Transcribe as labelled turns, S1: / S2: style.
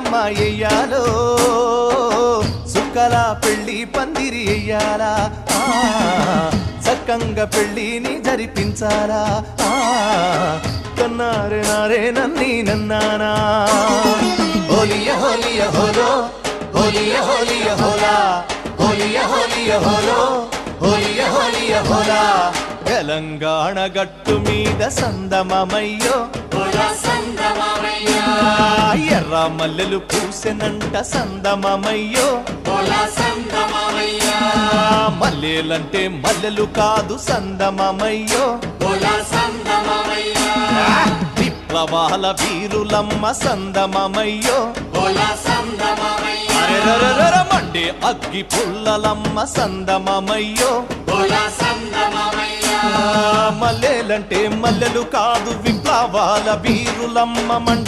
S1: బతుకమ్మ ఎయ్యాలో సుక్కల పెళ్ళి పందిరి ఎయ్యాలా చక్కంగా పెళ్ళిని జరిపించాలా కన్నారే నారే నన్ని నన్నానా హోలియ హోలియ హోలో హోలియ హోలియ హోలా హోలియ హోలియ హోలో హోలియ హోలియ హోలా తెలంగాణ గట్టు మీద సందమమయ్యో ఎర్ర మల్లెలు పూసెనంట సందమమయ్యో మల్లెలంటే మల్లెలు కాదు సందమమయ్యో విప్లవాల వీరులమ్మ సందమమయ్యో మండే అగ్గి పుల్లలమ్మ సందమమయ్యో మల్లెలంటే మల్లెలు కాదు విప్లవాల వీరులమ్మ